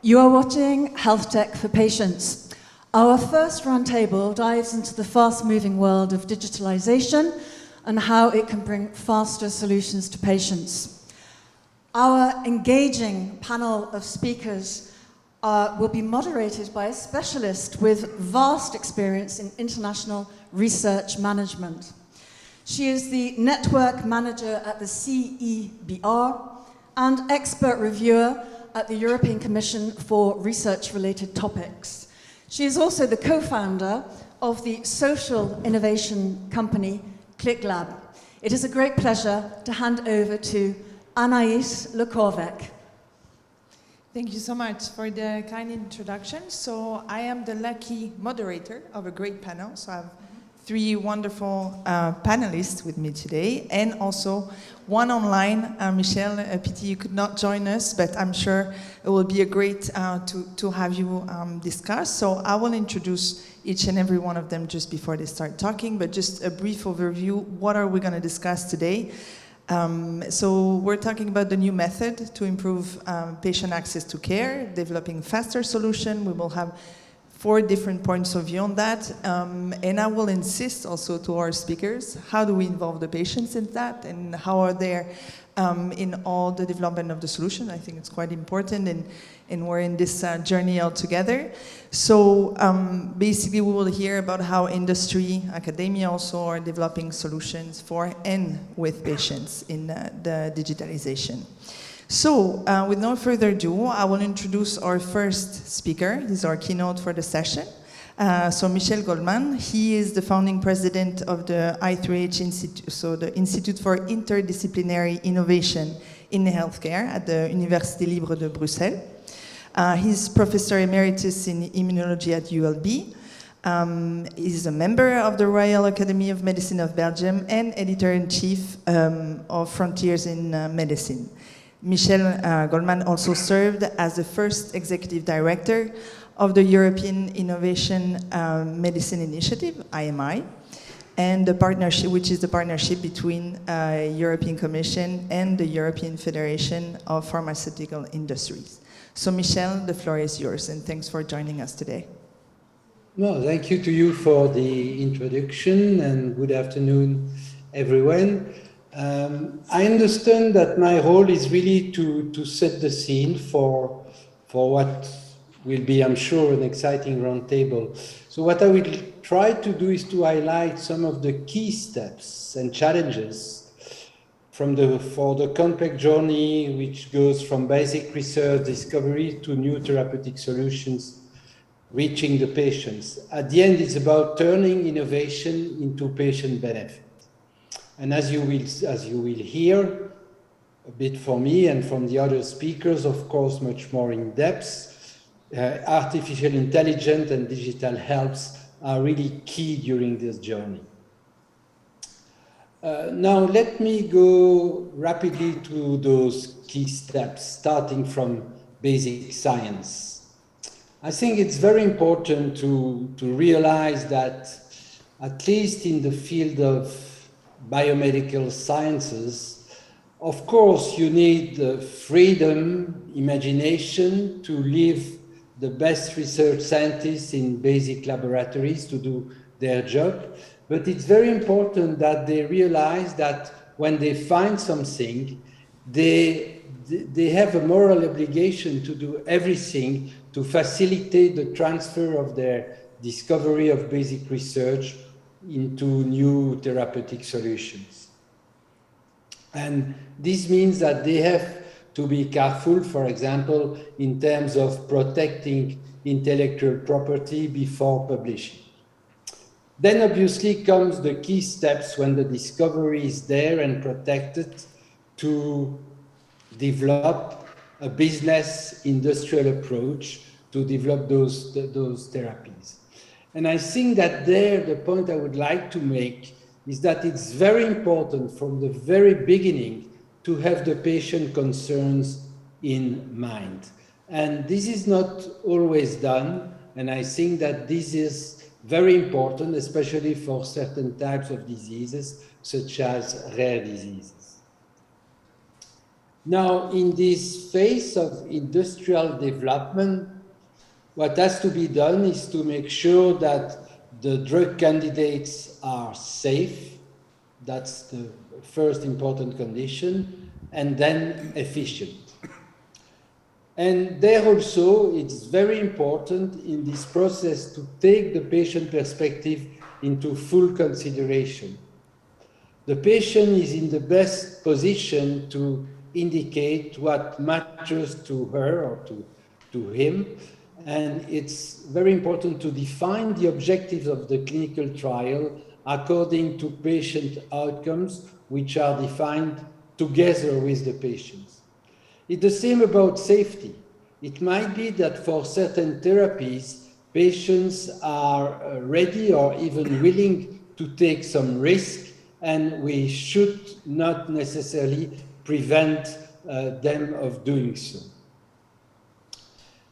You are watching HealthTech For Patients. Our first roundtable dives into the fast-moving world of digitalization and how it can bring faster solutions to patients. Our engaging panel of speakers will be moderated by a specialist with vast experience in international research management. She is the network manager at the CEBR and expert reviewer at the European Commission for research-related topics. She is also the co-founder of the social innovation company Cliclab. It is a great pleasure to hand over to Anais Le Corvec. Thank you so much for the kind introduction. So I am the lucky moderator of a great panel. So I have three wonderful panelists with me today, and also one online, Michel. A pity you could not join us, but I'm sure it will be a great to have you discuss. So I will introduce each and every one of them just before they start talking, but just a brief overview. What are we going to discuss today? So we're talking about the new method to improve patient access to care, developing faster solution. We will have 4 different points of view on that, and I will insist also to our speakers, how do we involve the patients in that, and how are they in all the development of the solution? I think it's quite important, and we're in this journey all together. So basically we will hear about how industry, academia also are developing solutions for and with patients in the digitalization. So, with no further ado, I will introduce our first speaker. He's our keynote for the session. So, Michel Goldman, he is the founding president of the I3H Institute, so the Institute for Interdisciplinary Innovation in Healthcare at the Université Libre de Bruxelles. He's professor emeritus in immunology at ULB. He's a member of the Royal Academy of Medicine of Belgium and editor-in-chief of Frontiers in Medicine. Michel Goldman also served as the first executive director of the European Innovation Medicine Initiative, IMI, and the partnership, which is the partnership between European Commission and the European Federation of Pharmaceutical Industries. So Michel, the floor is yours, and thanks for joining us today. No, thank you to you for the introduction, and good afternoon, everyone. I understand that my role is really to set the scene for what will be, I'm sure, an exciting roundtable. So what I will try to do is to highlight some of the key steps and challenges for the complex journey, which goes from basic research discovery to new therapeutic solutions reaching the patients. At the end, it's about turning innovation into patient benefit. And as you will hear a bit from me and from the other speakers, of course, much more in depth, artificial intelligence and digital health are really key during this journey. Now, let me go rapidly to those key steps, starting from basic science. I think it's very important to realize that, at least in the field of biomedical sciences, of course, you need the freedom, imagination to leave the best research scientists in basic laboratories to do their job. But it's very important that they realize that when they find something, they have a moral obligation to do everything to facilitate the transfer of their discovery of basic research into new therapeutic solutions. And this means that they have to be careful, for example, in terms of protecting intellectual property before publishing. Then obviously comes the key steps when the discovery is there and protected to develop a business industrial approach to develop those therapies. And I think that there, the point I would like to make is that it's very important from the very beginning to have the patient concerns in mind. And this is not always done, and I think that this is very important, especially for certain types of diseases, such as rare diseases. Now, in this phase of industrial development, what has to be done is to make sure that the drug candidates are safe. That's the first important condition, and then efficient. And there also, it's very important in this process to take the patient perspective into full consideration. The patient is in the best position to indicate what matters to her or to him. And it's very important to define the objectives of the clinical trial according to patient outcomes, which are defined together with the patients. It's the same about safety. It might be that for certain therapies, patients are ready or even willing to take some risk, and we should not necessarily prevent them of doing so.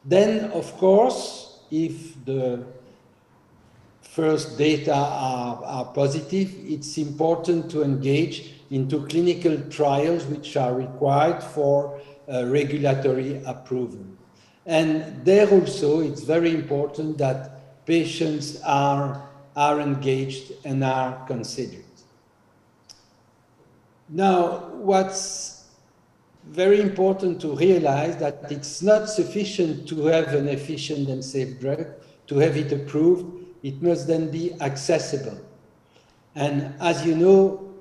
Then, of course, if the first data are positive, it's important to engage into clinical trials which are required for regulatory approval. And there also, it's very important that patients are engaged and are considered. Now, what's very important to realize that it's not sufficient to have an efficient and safe drug, to have it approved. It must then be accessible. And as you know,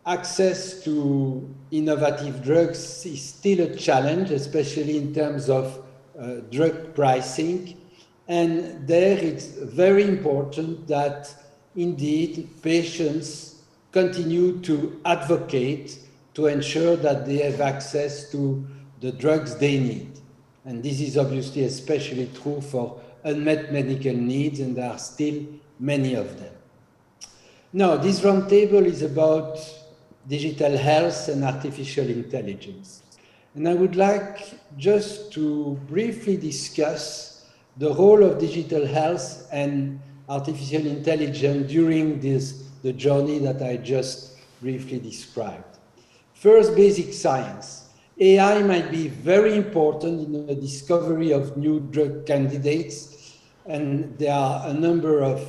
access to innovative drugs is still a challenge, especially in terms of drug pricing. And there it's very important that indeed patients continue to advocate to ensure that they have access to the drugs they need. And this is obviously especially true for unmet medical needs, and there are still many of them. Now, this roundtable is about digital health and artificial intelligence. And I would like just to briefly discuss the role of digital health and artificial intelligence during the journey that I just briefly described. First, basic science. AI might be very important in the discovery of new drug candidates, and there are a number of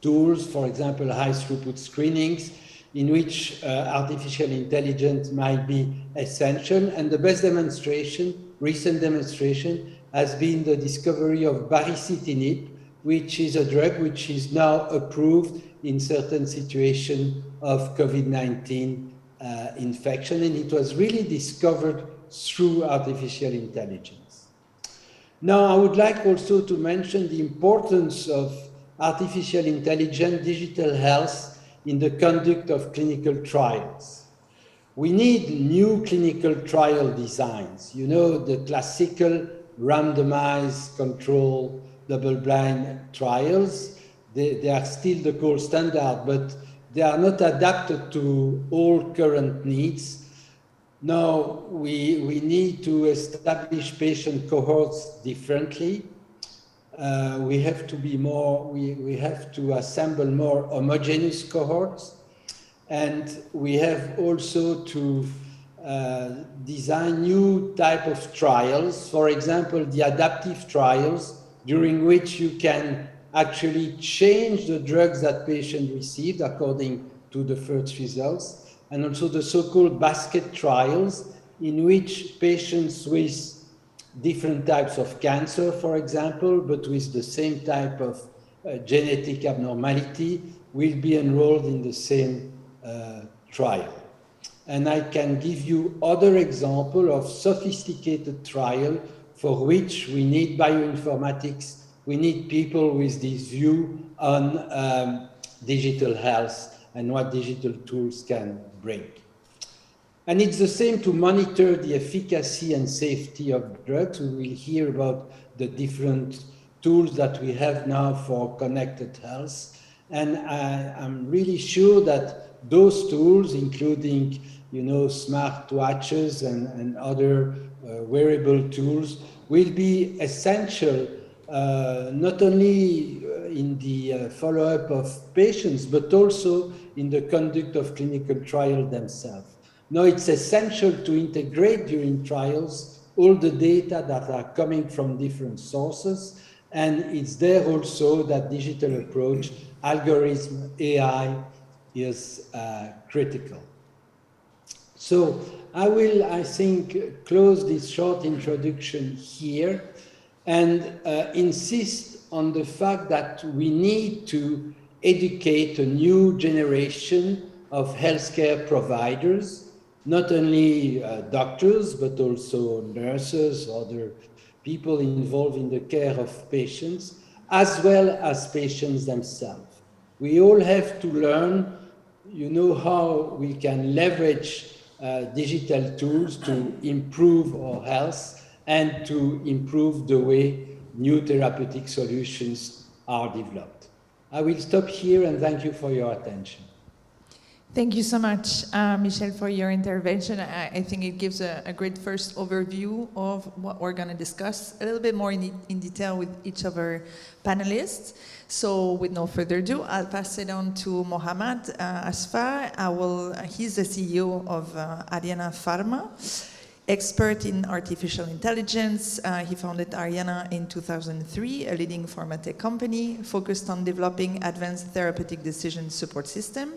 tools, for example, high-throughput screenings, in which artificial intelligence might be essential. And the best demonstration, recent demonstration, has been the discovery of baricitinib, which is a drug which is now approved in certain situations of COVID-19 infection, and it was really discovered through artificial intelligence. Now, I would like also to mention the importance of artificial intelligence, digital health in the conduct of clinical trials. We need new clinical trial designs. You know, the classical randomized control double-blind trials, they are still the gold standard, but they are not adapted to all current needs. Now, we need to establish patient cohorts differently. We have to be more, we have to assemble more homogeneous cohorts, and we have also to design new type of trials. For example, the adaptive trials, during which you can actually change the drugs that patient received according to the first results, and also the so-called basket trials, in which patients with different types of cancer, for example, but with the same type of genetic abnormality, will be enrolled in the same trial. And I can give you other examples of sophisticated trial for which we need bioinformatics, we need people with this view on digital health and what digital tools can bring. And it's the same to monitor the efficacy and safety of drugs. We will hear about the different tools that we have now for connected health. And I'm really sure that those tools, including, you know, smart watches and other wearable tools, will be essential not only in the follow-up of patients, but also in the conduct of clinical trials themselves. Now, it's essential to integrate during trials all the data that are coming from different sources, and it's there also that digital approach, algorithm, AI is critical. So I will, I think, close this short introduction here and insist on the fact that we need to educate a new generation of healthcare providers, not only doctors, but also nurses, other people involved in the care of patients, as well as patients themselves. We all have to learn, you know, how we can leverage digital tools to improve our health and to improve the way new therapeutic solutions are developed. I will stop here and thank you for your attention. Thank you so much, Michel, for your intervention. I think it gives a great first overview of what we're going to discuss a little bit more in detail with each of our panelists. So with no further ado, I'll pass it on to Mohammad Afshar. He's the CEO of Ariana Pharma, expert in artificial intelligence. He founded Ariana in 2003, a leading pharma tech company focused on developing advanced therapeutic decision support system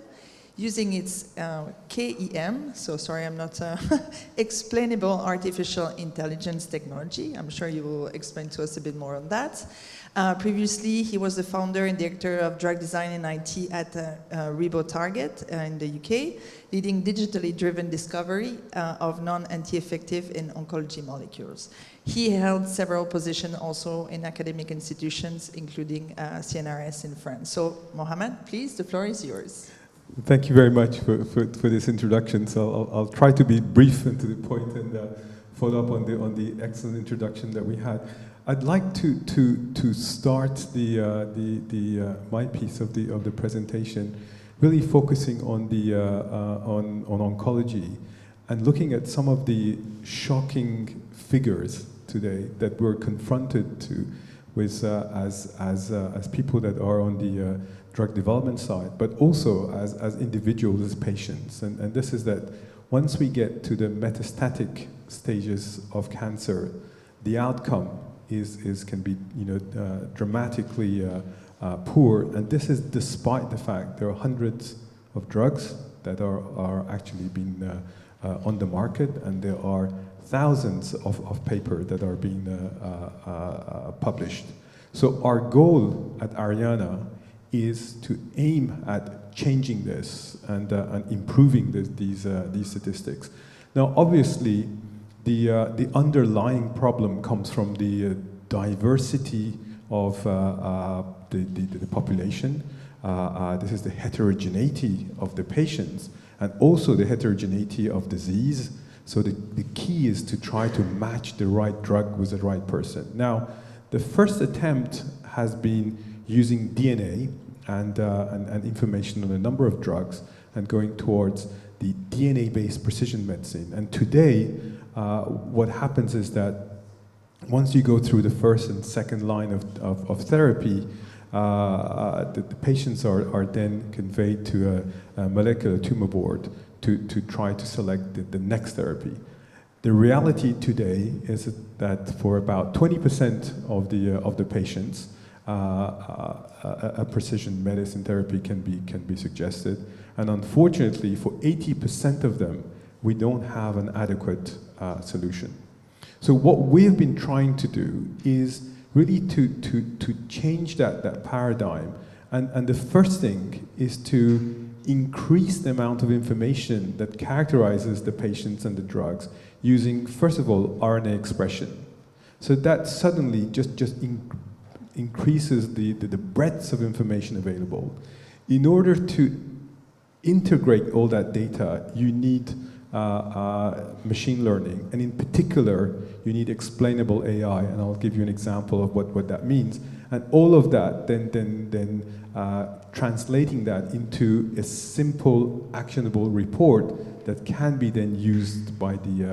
using its KEM, so sorry I'm not explainable artificial intelligence technology. I'm sure you will explain to us a bit more on that. Previously, he was the founder and director of drug design and IT at Rebo Target in the UK, leading digitally driven discovery of non-anti-effective in oncology molecules. He held several positions also in academic institutions, including CNRS in France. So, Mohammad, please, the floor is yours. Thank you very much for this introduction. So I'll try to be brief and to the point and follow up on the excellent introduction that we had. I'd like to start my piece of the presentation, really focusing on on oncology and looking at some of the shocking figures today that we're confronted to with as people that are on the drug development side, but also as individuals, as patients. And this is that once we get to the metastatic stages of cancer, the outcome can be dramatically poor. And this is despite the fact there are hundreds of drugs that are actually being on the market, and there are thousands of papers that are being published. So our goal at Ariana is to aim at changing this and improving these statistics. Now, obviously, the underlying problem comes from the diversity of the population. This is the heterogeneity of the patients and also the heterogeneity of disease. So the key is to try to match the right drug with the right person. Now, the first attempt has been using DNA and information on a number of drugs and going towards the DNA-based precision medicine. And today, what happens is that once you go through the first and second line of therapy, the patients are then conveyed to a molecular tumor board to try to select the next therapy. The reality today is that for about 20% of the patients, a precision medicine therapy can be suggested, and unfortunately, for 80% of them, we don't have an adequate solution. So what we've been trying to do is really to change that paradigm, and the first thing is to increase the amount of information that characterizes the patients and the drugs using, first of all, RNA expression. So that suddenly just increases the breadth of information available. In order to integrate all that data, you need machine learning, and in particular, you need explainable AI, and I'll give you an example of what that means. And all of that, then translating that into a simple, actionable report that can be then used by the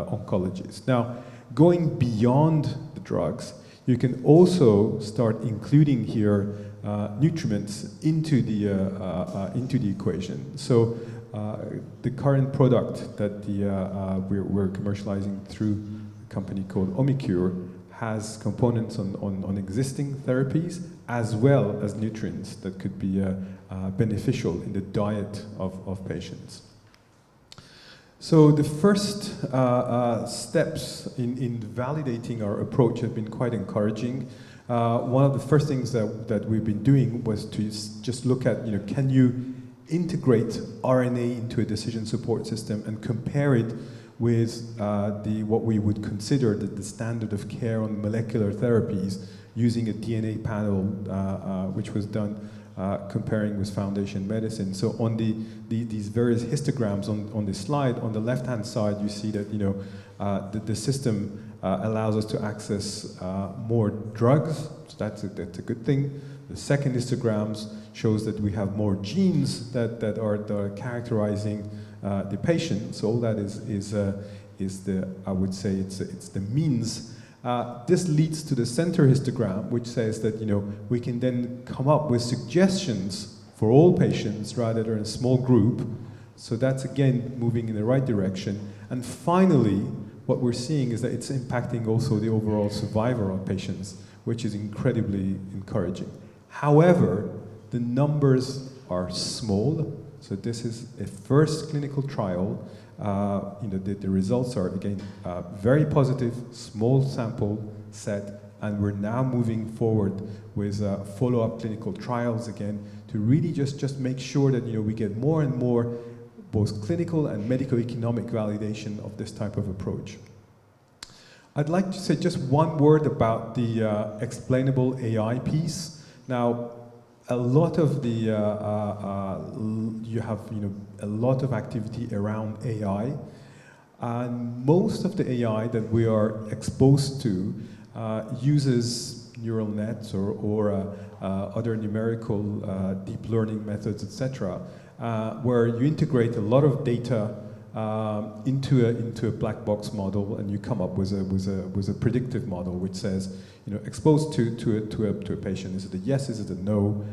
oncologists. Now, going beyond the drugs, you can also start including here nutriments into the equation. So the current product that we're commercializing through a company called Omicure has components on existing therapies as well as nutrients that could be beneficial in the diet of patients. So the first steps in validating our approach have been quite encouraging. One of the first things that we've been doing was to just look at, can you integrate RNA into a decision support system and compare it with what we would consider the standard of care on molecular therapies using a DNA panel, which was done comparing with Foundation Medicine. So on these various histograms on this slide, on the left-hand side, you see that the system allows us to access more drugs, so that's a good thing. The second histograms shows that we have more genes that are characterizing the patient. So all that is the, I would say it's the means. This leads to the center histogram, which says that we can then come up with suggestions for all patients rather than a small group. So that's again moving in the right direction. And finally, what we're seeing is that it's impacting also the overall survival of patients, which is incredibly encouraging. However, the numbers are small. So this is a first clinical trial. The results are, again, very positive, small sample set, and we're now moving forward with follow-up clinical trials again to really just make sure that we get more and more both clinical and medical economic validation of this type of approach. I'd like to say just one word about the explainable AI piece. Now, a lot of the you have a lot of activity around AI, and most of the AI that we are exposed to uses neural nets or other numerical deep learning methods, etc., where you integrate a lot of data into a black box model, and you come up with a predictive model which says, exposed to a patient, is it a yes, is it a no,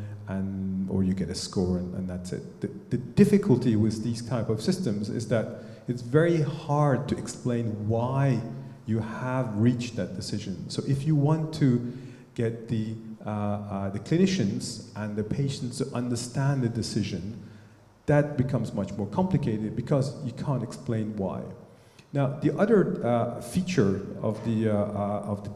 or you get a score, and that's it. The difficulty with these type of systems is that it's very hard to explain why you have reached that decision. So if you want to get the clinicians and the patients to understand the decision, that becomes much more complicated because you can't explain why. Now, the other feature of the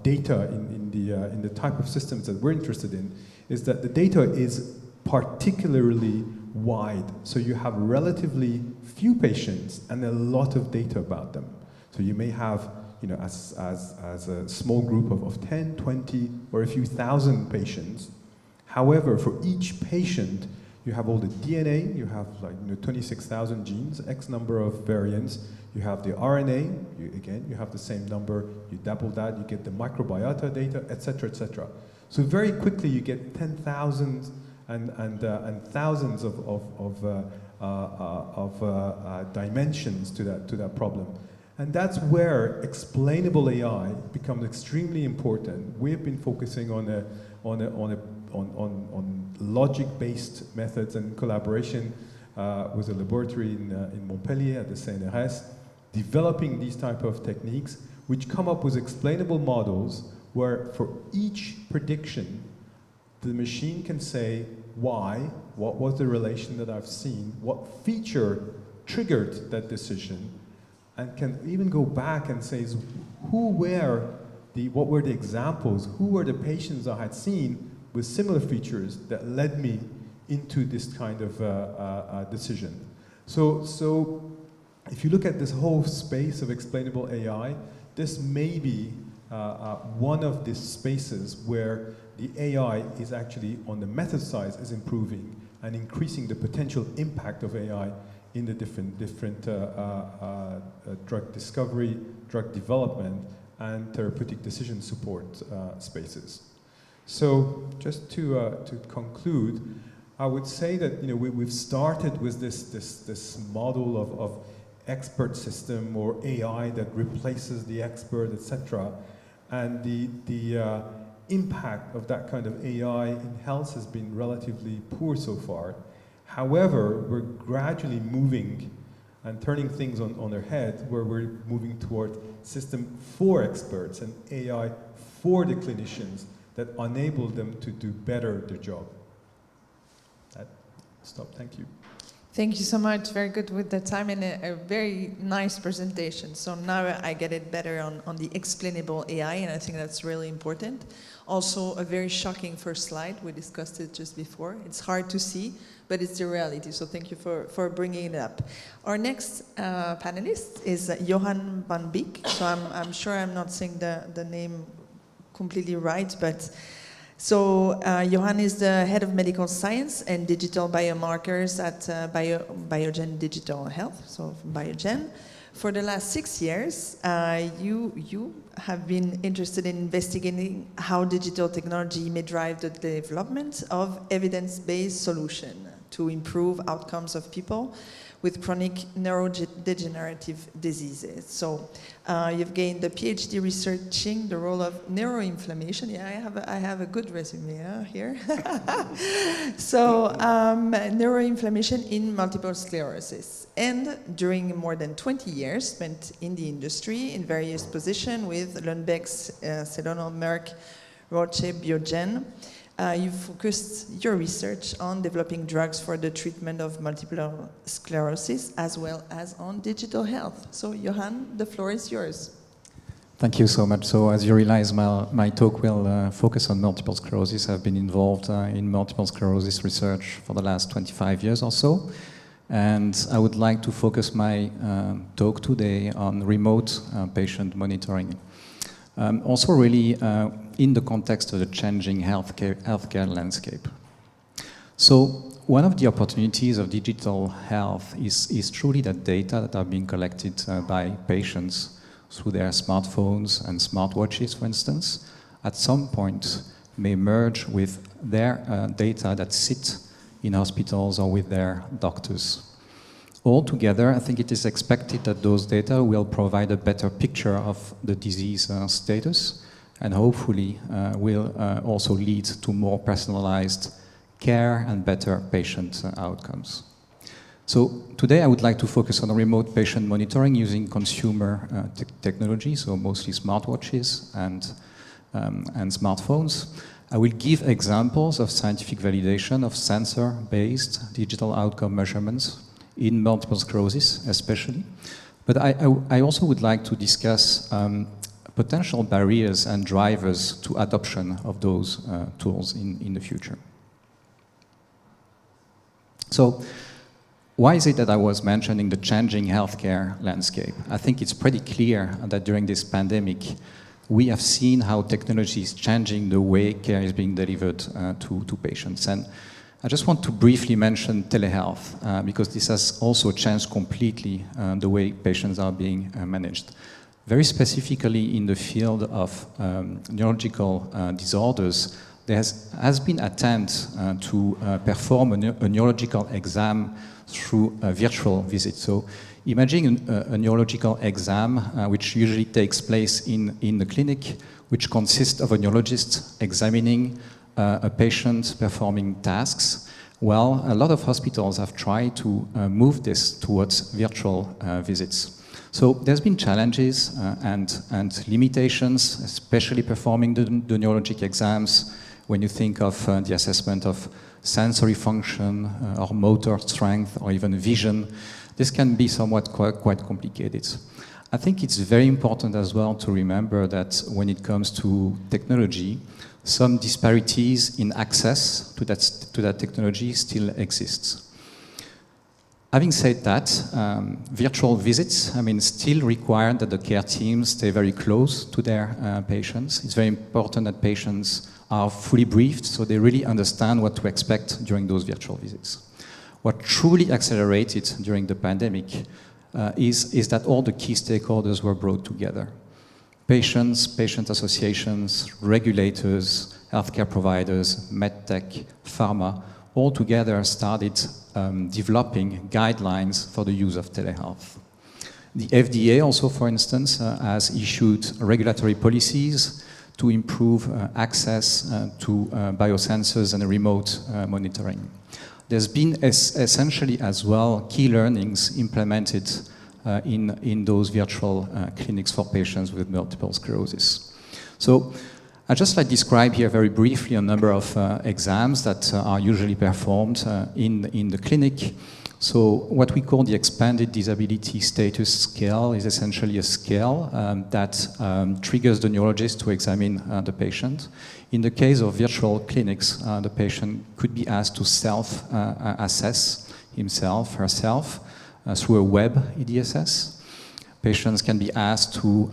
data in the type of systems that we're interested in is that the data is particularly wide. So you have relatively few patients and a lot of data about them. So you may have, as a small group of 10, 20, or a few thousand patients. However, for each patient, you have all the DNA, you have 26,000 genes, X number of variants. You have the RNA, you have the same number, you double that, you get the microbiota data, etc., etc. So very quickly you get 10,000 and thousands of dimensions to that problem. And that's where explainable AI becomes extremely important. We've been focusing on logic-based methods and collaboration with a laboratory in Montpellier at the CNRS, developing these type of techniques which come up with explainable models where for each prediction the machine can say why, what was the relation that I've seen, what feature triggered that decision, and can even go back and say what were the examples, who were the patients I had seen with similar features that led me into this kind of decision. So if you look at this whole space of explainable AI, this may be one of the spaces where the AI is actually, on the method side, is improving and increasing the potential impact of AI in the different drug discovery, drug development, and therapeutic decision support spaces. So just to conclude, I would say that we've started with this model of expert system or AI that replaces the expert, etc. And the impact of that kind of AI in health has been relatively poor so far. However, we're gradually moving and turning things on their head, where we're moving toward system for experts and AI for the clinicians that enable them to do better their job. Stop, thank you. Thank you so much. Very good with the time and a very nice presentation. So now I get it better on the explainable AI, and I think that's really important. Also, a very shocking first slide. We discussed it just before. It's hard to see, but it's the reality. So thank you for bringing it up. Our next panelist is Johan van Beek. So I'm sure I'm not saying the name completely right, but so Johan is the head of medical science and digital biomarkers at Biogen Digital Health, so Biogen. For the last 6 years, you have been interested in investigating how digital technology may drive the development of evidence-based solutions to improve outcomes of people with chronic neurodegenerative diseases. So you've gained a PhD researching the role of neuroinflammation. Yeah, I have a good resume here. So neuroinflammation in multiple sclerosis. And during more than 20 years spent in the industry in various positions with Lundbeck, Sedono, Merck, Roche, Biogen, you've focused your research on developing drugs for the treatment of multiple sclerosis as well as on digital health. So Johan, the floor is yours. Thank you so much. So as you realize, my talk will focus on multiple sclerosis. I've been involved in multiple sclerosis research for the last 25 years or so. And I would like to focus my talk today on remote patient monitoring. Also really in the context of the changing healthcare landscape. So one of the opportunities of digital health is truly the data that are being collected by patients through their smartphones and smartwatches, for instance, at some point may merge with their data that sit in hospitals or with their doctors. Altogether, I think it is expected that those data will provide a better picture of the disease status and hopefully will also lead to more personalized care and better patient outcomes. So today I would like to focus on remote patient monitoring using consumer technology, so mostly smartwatches and smartphones. I will give examples of scientific validation of sensor-based digital outcome measurements in multiple sclerosis especially. But I also would like to discuss potential barriers and drivers to adoption of those tools in the future. So why is it that I was mentioning the changing healthcare landscape? I think it's pretty clear that during this pandemic, we have seen how technology is changing the way care is being delivered to patients. And I just want to briefly mention telehealth, because this has also changed completely the way patients are being managed. Very specifically in the field of neurological disorders, there has been attempt to perform a neurological exam through a virtual visit. So imagine a neurological exam which usually takes place in the clinic, which consists of a neurologist examining a patient performing tasks. Well, a lot of hospitals have tried to move this towards virtual visits. So there's been challenges and limitations, especially performing the neurologic exams when you think of the assessment of sensory function or motor strength or even vision. This can be somewhat quite complicated. I think it's very important as well to remember that when it comes to technology, some disparities in access to that technology still exists. Having said that, virtual visits, still require that the care teams stay very close to their patients. It's very important that patients are fully briefed so they really understand what to expect during those virtual visits. What truly accelerated during the pandemic is that all the key stakeholders were brought together. Patients, patient associations, regulators, healthcare providers, medtech, pharma, all together started developing guidelines for the use of telehealth. The FDA also, for instance, has issued regulatory policies to improve access to biosensors and remote monitoring. there's been essentially as well key learnings implemented in those virtual clinics for patients with multiple sclerosis. So I just like describe here very briefly a number of exams that are usually performed in the clinic. So what we call the expanded disability status scale is essentially a scale that triggers the neurologist to examine the patient. In the case of virtual clinics, the patient could be asked to self-assess himself, herself, through a web EDSS. Patients can be asked to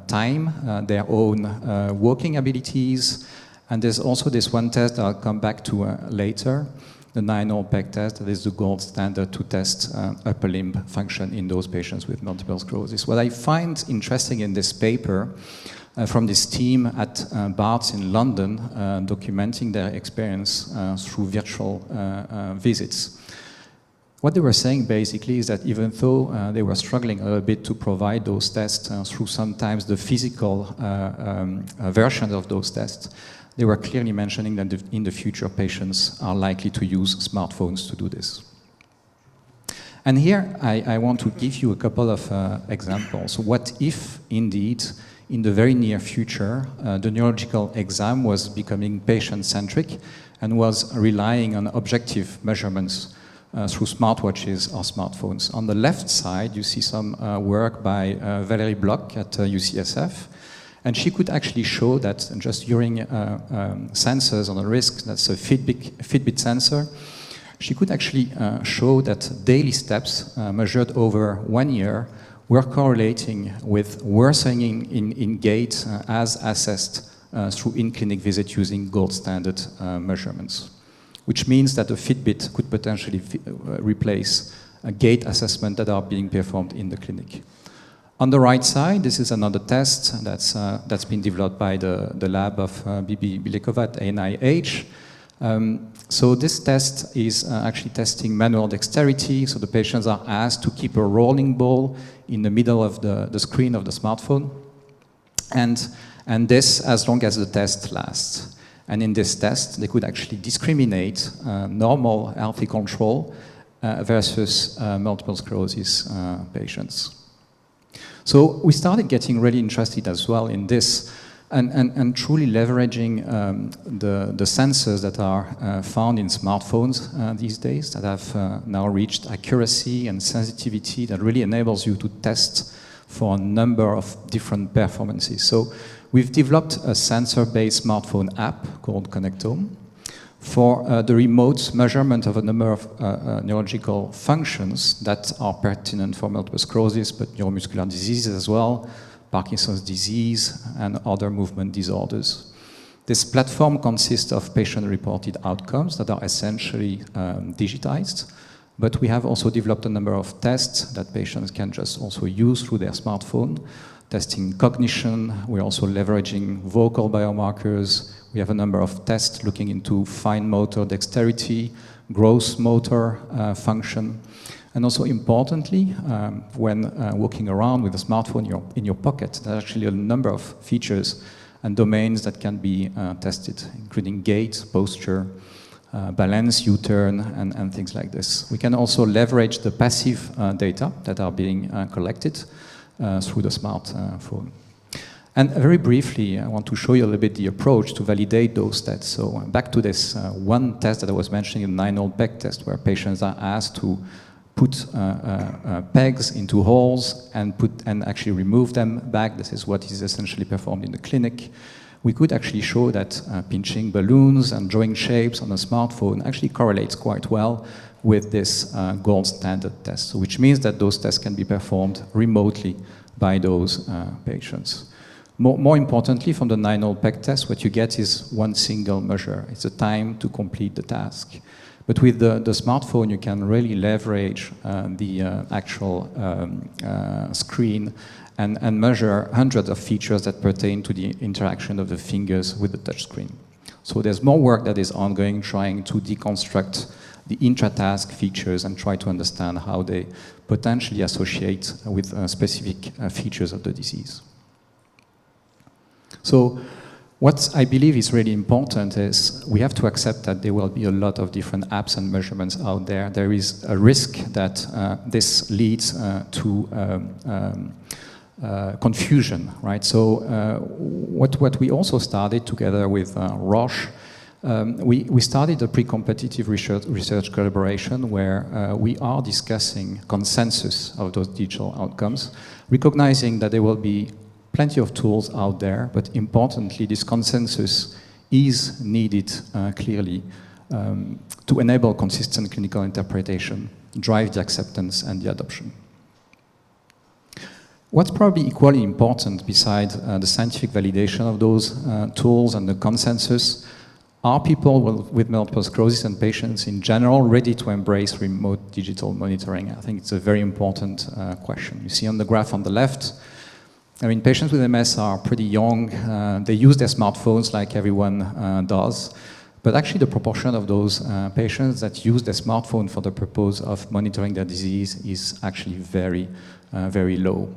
time their own walking abilities. And there's also this one test that I'll come back to later, the 9-hole peg test. That is the gold standard to test upper limb function in those patients with multiple sclerosis. What I find interesting in this paper from this team at Barts in London, documenting their experience through virtual visits. What they were saying basically is that even though they were struggling a little bit to provide those tests through sometimes the physical versions of those tests, they were clearly mentioning that in the future patients are likely to use smartphones to do this. And here I want to give you a couple of examples. What if indeed in the very near future the neurological exam was becoming patient-centric and was relying on objective measurements through smartwatches or smartphones. On the left side, you see some work by Valérie Bloch at UCSF, and she could actually show that just using sensors on the wrist, that's a Fitbit sensor, she could actually show that daily steps measured over 1 year were correlating with worsening in gait as assessed through in-clinic visit using gold standard measurements, which means that the Fitbit could potentially replace a gait assessment that are being performed in the clinic. On the right side, this is another test that's been developed by the lab of Bibi Bilekova at NIH. So this test is actually testing manual dexterity. So the patients are asked to keep a rolling ball in the middle of the screen of the smartphone, and this as long as the test lasts. And in this test, they could actually discriminate normal healthy control versus multiple sclerosis patients. So we started getting really interested as well in this and truly leveraging the sensors that are found in smartphones these days that have now reached accuracy and sensitivity that really enables you to test for a number of different performances. So we've developed a sensor-based smartphone app called Connectome for the remote measurement of a number of neurological functions that are pertinent for multiple sclerosis, but neuromuscular diseases as well, Parkinson's disease, and other movement disorders. This platform consists of patient-reported outcomes that are essentially digitized, but we have also developed a number of tests that patients can just also use through their smartphone, testing cognition. We're also leveraging vocal biomarkers. We have a number of tests looking into fine motor dexterity, gross motor function, and also importantly, when walking around with a smartphone in your pocket, there's actually a number of features and domains that can be tested, including gait, posture, balance, U-turn, and things like this. We can also leverage the passive data that are being collected through the smartphone. And very briefly, I want to show you a little bit the approach to validate those tests. So back to this one test that I was mentioning, the 9-hole peg test, where patients are asked to put pegs into holes and actually remove them back. This is what is essentially performed in the clinic. We could actually show that pinching balloons and drawing shapes on a smartphone actually correlates quite well with this gold standard test, which means that those tests can be performed remotely by those patients. More importantly, from the 9-hole peg test, what you get is one single measure. It's the time to complete the task. But with the smartphone, you can really leverage the actual screen and measure hundreds of features that pertain to the interaction of the fingers with the touchscreen. So there's more work that is ongoing trying to deconstruct the intra-task features and try to understand how they potentially associate with specific features of the disease. So What I believe is really important is we have to accept that there will be a lot of different apps and measurements out there. There is a risk that this leads to confusion, right? So what we also started together with Roche, we started a pre-competitive research collaboration where we are discussing consensus of those digital outcomes, recognizing that there will be plenty of tools out there, but importantly, this consensus is needed clearly to enable consistent clinical interpretation, drive the acceptance and the adoption. What's probably equally important besides the scientific validation of those tools and the consensus are people with multiple sclerosis and patients in general ready to embrace remote digital monitoring? I think it's a very important question. You see on the graph on the left, I mean, patients with MS are pretty young. They use their smartphones like everyone does. But actually, the proportion of those patients that use their smartphone for the purpose of monitoring their disease is actually very, very low.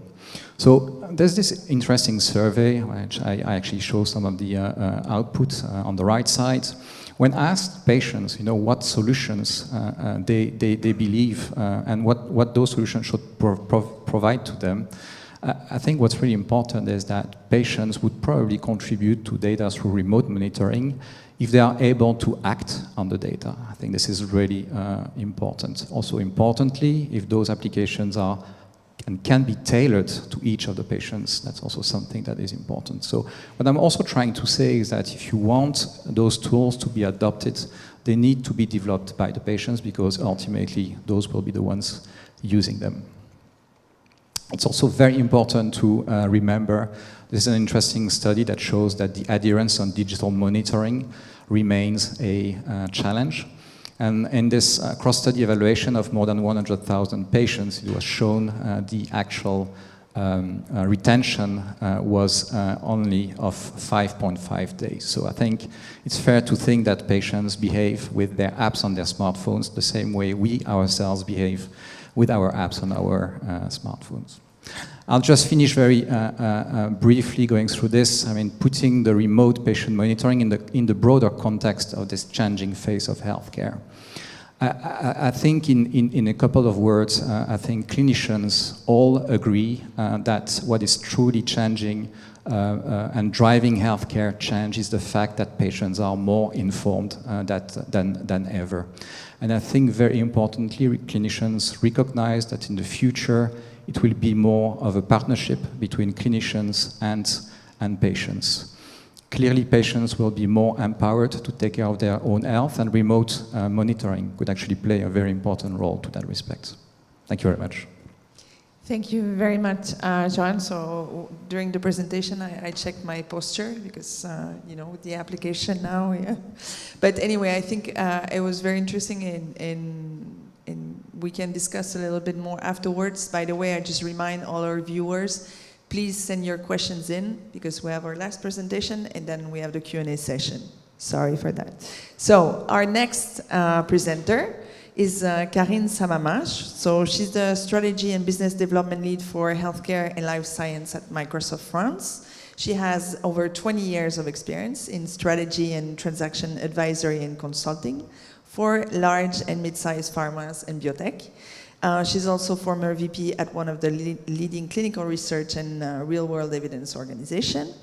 So there's this interesting survey, which I actually show some of the output on the right side. When asked patients, what solutions they believe and what those solutions should provide to them, I think what's really important is that patients would probably contribute to data through remote monitoring if they are able to act on the data. I think this is really important. Also importantly, if those applications are and can be tailored to each of the patients, that's also something that is important. So what I'm also trying to say is that if you want those tools to be adopted, they need to be developed by the patients because ultimately those will be the ones using them. It's also very important to remember this is an interesting study that shows that the adherence on digital monitoring remains a challenge. And in this cross-study evaluation of more than 100,000 patients, it was shown the actual retention was only of 5.5 days. So I think it's fair to think that patients behave with their apps on their smartphones the same way we ourselves behave with our apps on our smartphones. I'll just finish very briefly going through this. I mean, putting the remote patient monitoring in the broader context of this changing phase of healthcare. I think in a couple of words, I think clinicians all agree that what is truly changing and driving healthcare change is the fact that patients are more informed than ever. And I think very importantly, clinicians recognize that in the future, it will be more of a partnership between clinicians and patients. Clearly, patients will be more empowered to take care of their own health, and remote monitoring could actually play a very important role to that respect. Thank you very much. Thank you very much, Johan. So during the presentation, I checked my posture because, with the application now, yeah. But anyway, I think it was very interesting and we can discuss a little bit more afterwards. By the way, I just remind all our viewers, please send your questions in because we have our last presentation and then we have the Q&A session. Sorry for that. So our next presenter is Karine Samama. So she's the Strategy and Business Development Lead for Healthcare and Life Science at Microsoft France. She has over 20 years of experience in strategy and transaction advisory and consulting for large and mid-sized pharmas and biotech. She's also former VP at one of the leading clinical research and real-world evidence organization.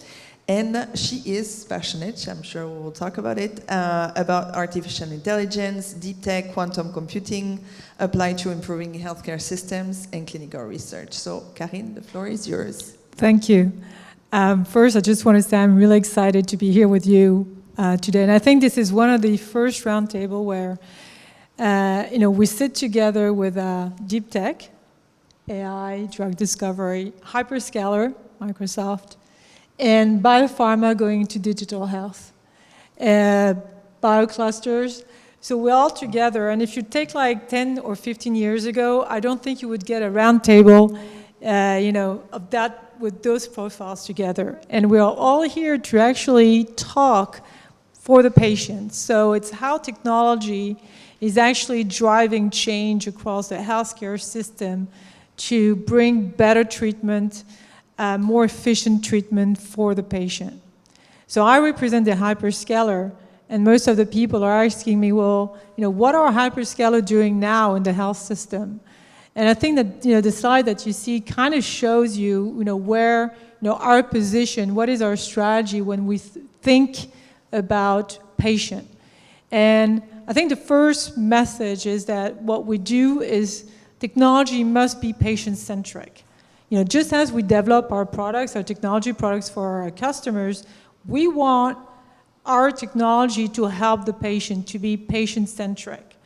And she is passionate, I'm sure we will talk about it, about artificial intelligence, deep tech, quantum computing, applied to improving healthcare systems and clinical research. So, Karine, the floor is yours. Thank you. First, I just want to say I'm really excited to be here with you today. And I think this is one of the first roundtable where we sit together with deep tech, AI, drug discovery, hyperscaler, Microsoft, and biopharma going into digital health, bioclusters. So we're all together. And if you take like 10 or 15 years ago, I don't think you would get a roundtable, of that with those profiles together. And we're all here to actually talk for the patient. So it's how technology is actually driving change across the healthcare system to bring better treatment, more efficient treatment for the patient. So I represent the hyperscaler, and most of the people are asking me, well, what are hyperscaler doing now in the health system? And I think that the slide that you see kind of shows you, where our position, what is our strategy when we think about patient. And I think the first message is that what we do is technology must be patient-centric. Just as we develop our products, our technology products for our customers, we want our technology to help the patient, to be patient-centric.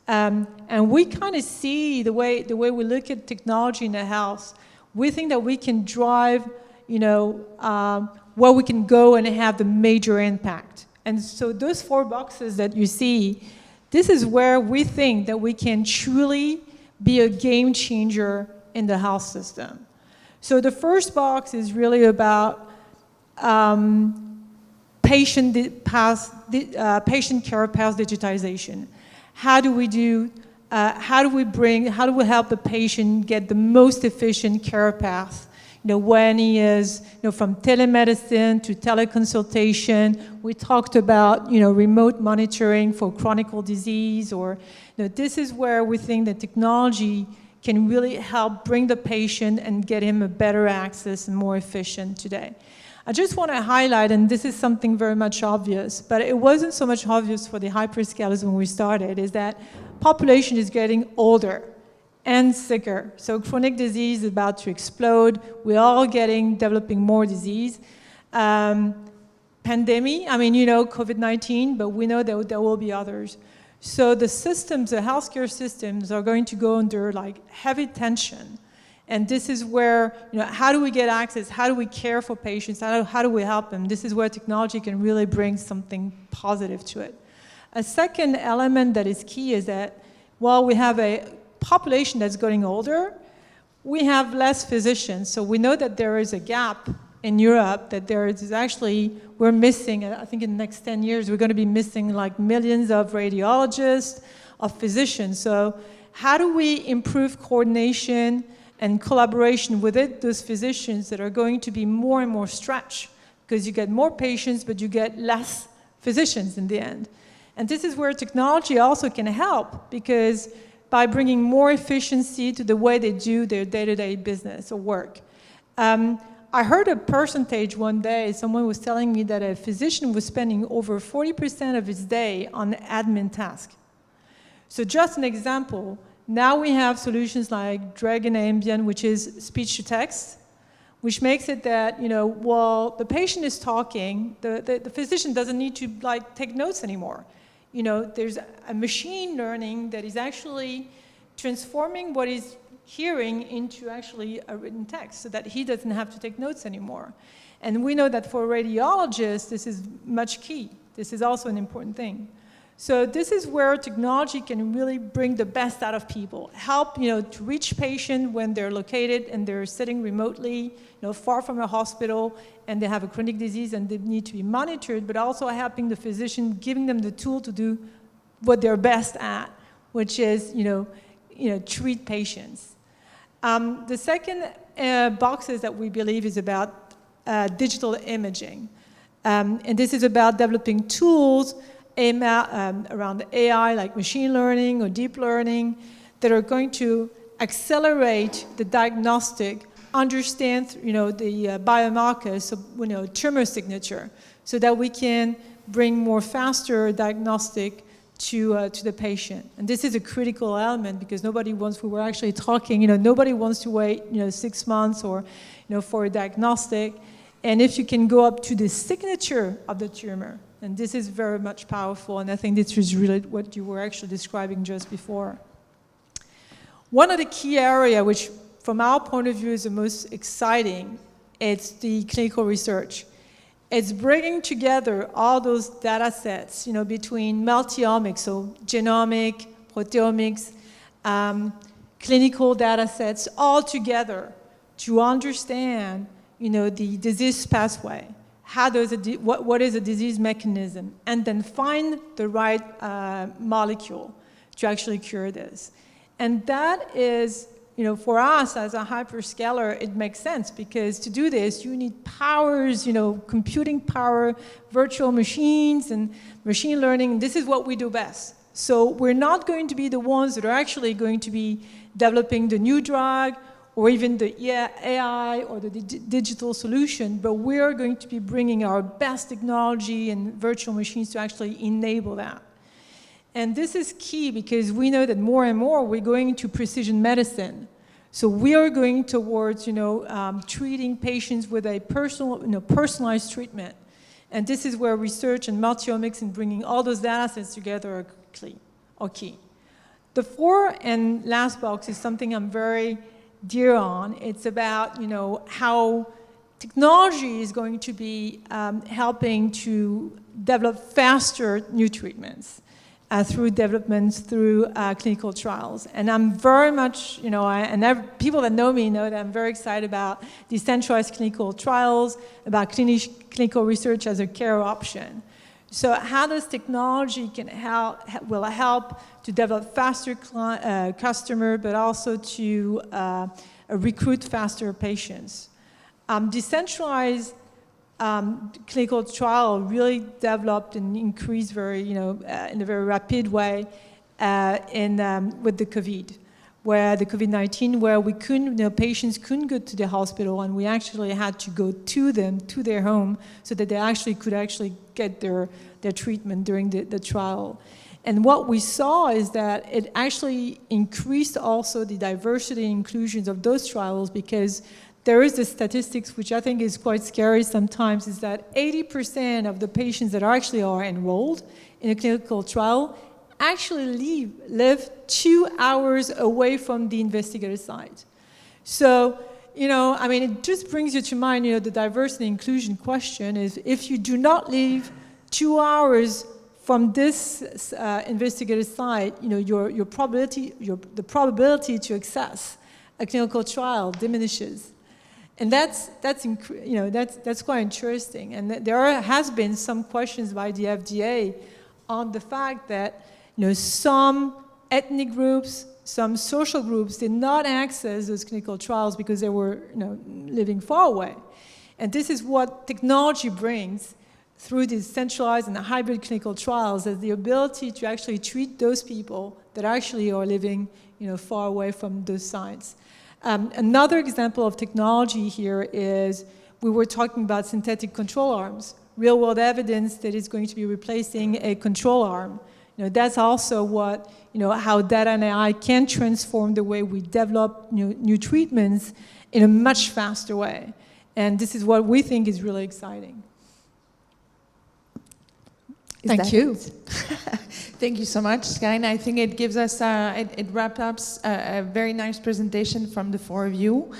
And we kind of see the way we look at technology in the health, we think that we can drive, where we can go and have the major impact. And so those 4 boxes that you see, this is where we think that we can truly be a game changer in the health system. So the first box is really about patient care path digitization. How do we help the patient get the most efficient care path? When he is, from telemedicine to teleconsultation. We talked about, remote monitoring for chronic disease, or, this is where we think that technology can really help bring the patient and get him a better access and more efficient today. I just want to highlight, and this is something very much obvious, but it wasn't so much obvious for the hyperscalers when we started, is that population is getting older and sicker. So chronic disease is about to explode. We're all developing more disease. Pandemic, COVID-19, but we know that there will be others. So the systems, the healthcare systems are going to go under heavy tension. And this is where, how do we get access? How do we care for patients? How do we help them? This is where technology can really bring something positive to it. A second element that is key is that while we have a population that's getting older, we have less physicians. So we know that there is a gap in Europe, that there is actually, we're missing, I think in the next 10 years, we're going to be missing millions of radiologists, of physicians. So how do we improve coordination and collaboration with those physicians that are going to be more and more stretched? Because you get more patients, but you get less physicians in the end. And this is where technology also can help, because by bringing more efficiency to the way they do their day-to-day business or work. I heard a percentage one day, someone was telling me that a physician was spending over 40% of his day on admin tasks. So just an example, now we have solutions like Dragon Ambient, which is speech to text, which makes it that, while the patient is talking, the physician doesn't need to take notes anymore. There's a machine learning that is actually transforming what he's hearing into actually a written text so that he doesn't have to take notes anymore. And we know that for radiologists, this is much key. This is also an important thing. So this is where technology can really bring the best out of people, help to reach patients when they're located and they're sitting remotely, far from a hospital, and they have a chronic disease and they need to be monitored, but also helping the physician, giving them the tool to do what they're best at, which is treat patients. The second boxes that we believe is about digital imaging, and this is about developing tools around AI, like machine learning or deep learning, that are going to accelerate the diagnostic, understand, the biomarkers, so, tumor signature, so that we can bring more faster diagnostic to the patient. And this is a critical element because nobody wants, we were actually talking, nobody wants to wait, 6 months or, for a diagnostic. And if you can go up to the signature of the tumor, and this is very much powerful, and I think this is really what you were actually describing just before. One of the key areas, which from our point of view is the most exciting, it's the clinical research. It's bringing together all those data sets, between multi-omics, so genomic, proteomics, clinical data sets, all together to understand, the disease pathway. What is a disease mechanism, and then find the right molecule to actually cure this. And that is, for us as a hyperscaler, it makes sense because to do this, you need powers, computing power, virtual machines, and machine learning. This is what we do best. So we're not going to be the ones that are actually going to be developing the new drug or even the AI or the digital solution, but we are going to be bringing our best technology and virtual machines to actually enable that. And this is key because we know that more and more we're going to precision medicine. So we are going towards, treating patients with a personalized treatment. And this is where research and multiomics and bringing all those data sets together are key. The fourth and last box is something I'm very dear on. It's about, how technology is going to be helping to develop faster new treatments. Through developments, through clinical trials. And I'm very much, people that know me know that I'm very excited about decentralized clinical trials, about clinical research as a care option. So how does technology will help to develop faster customer, but also to recruit faster patients. Decentralized clinical trial really developed and increased in a very rapid way with the COVID, where the COVID-19, where we couldn't, patients couldn't go to the hospital, and we actually had to go to their home, so that they could get their treatment during the trial. And what we saw is that it actually increased also the diversity and inclusions of those trials, because there is the statistics, which I think is quite scary sometimes, is that 80% of the patients that are enrolled in a clinical trial actually live 2 hours away from the investigator site. So, it just brings you to mind, the diversity and inclusion question is, if you do not live 2 hours from this investigator site, the probability to access a clinical trial diminishes. And that's quite interesting. And there has been some questions by the FDA on the fact that some ethnic groups, some social groups did not access those clinical trials because they were living far away. And this is what technology brings through these centralized and hybrid clinical trials, is the ability to actually treat those people that actually are living far away from those sites. Another example of technology here is, we were talking about synthetic control arms, real-world evidence that is going to be replacing a control arm. That's also how data and AI can transform the way we develop new treatments in a much faster way. And this is what we think is really exciting. Thank you. Thank you so much, Karine. I think it gives us, it wraps up a very nice presentation from the four of you.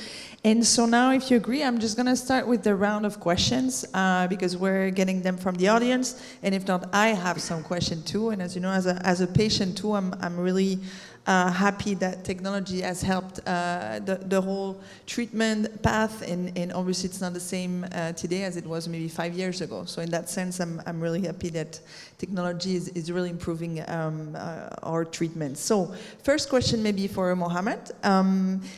And so now, if you agree, I'm just going to start with the round of questions because we're getting them from the audience. And if not, I have some questions too. And as you know, as a patient too, I'm really happy that technology has helped the whole treatment path. And obviously, it's not the same today as it was maybe 5 years ago. So in that sense, I'm really happy that technology is really improving our treatment. So first question maybe for Mohammad.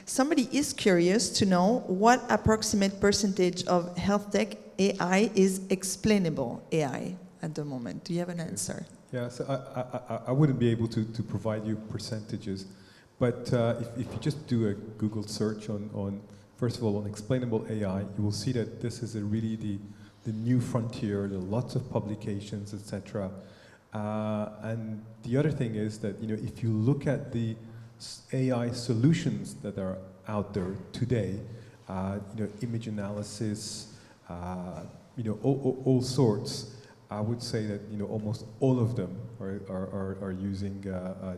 Somebody is curious to know what approximate percentage of health tech AI is explainable AI at the moment. Do you have an answer? Yeah, so I wouldn't be able to provide you percentages, but if you just do a Google search on first of all, on explainable AI, you will see that this is really the new frontier. There are lots of publications, etc. And the other thing is that, if you look at the AI solutions that are out there today, image analysis, all sorts, I would say that almost all of them are using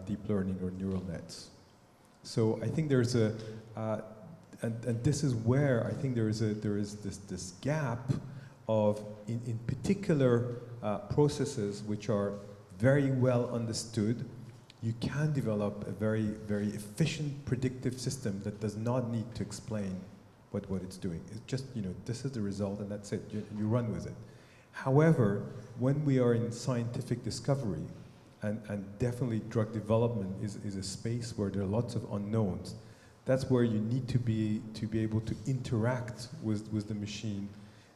deep learning or neural nets. So I think there's and this is where I think there is this gap of in particular processes which are very well understood. You can develop a very, very efficient predictive system that does not need to explain what it's doing. It's just this is the result and that's it. You run with it. However, when we are in scientific discovery, and definitely drug development is a space where there are lots of unknowns, that's where you need to be able to interact with the machine,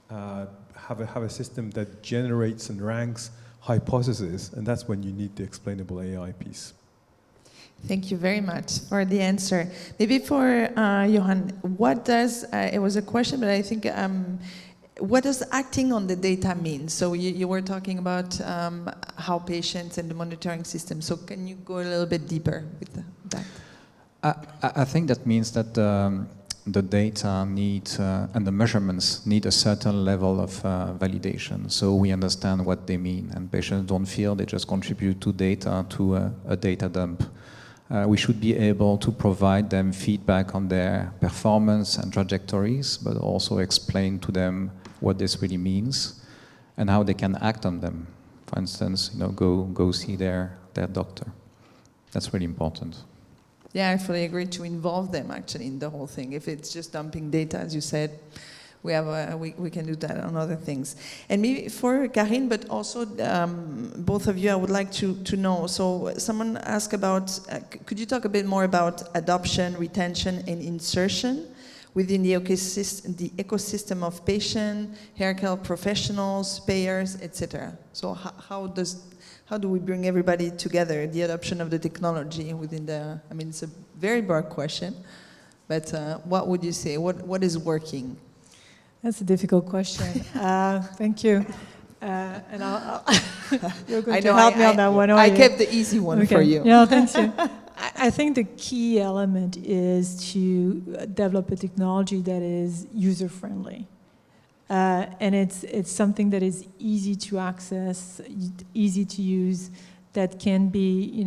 have a system that generates and ranks hypotheses, and that's when you need the explainable AI piece. Thank you very much for the answer. Maybe for Johan, what does, it was a question, but I think, what does acting on the data mean? So you were talking about how patients and the monitoring system, so can you go a little bit deeper with that? I think that means that the data need and the measurements need a certain level of validation, so we understand what they mean, and patients don't feel they just contribute to data to a data dump. We should be able to provide them feedback on their performance and trajectories, but also explain to them what this really means and how they can act on them. For instance, go see their doctor. That's really important. Yeah, I fully agree, to involve them actually in the whole thing. If it's just dumping data, as you said, we can do that on other things. And maybe for Karine, but also both of you, I would like to know. So someone asked about, could you talk a bit more about adoption, retention, and insertion within the ecosystem of patient, healthcare professionals, payers, etc. So how do we bring everybody together, the adoption of the technology within the, I mean, it's a very broad question, but what would you say? What is working? That's a difficult question. Thank you. And you're going to help me on that one, I kept the easy one for you. Yeah, thank you. I think the key element is to develop a technology that is user-friendly. And it's something that is easy to access, easy to use, that can be,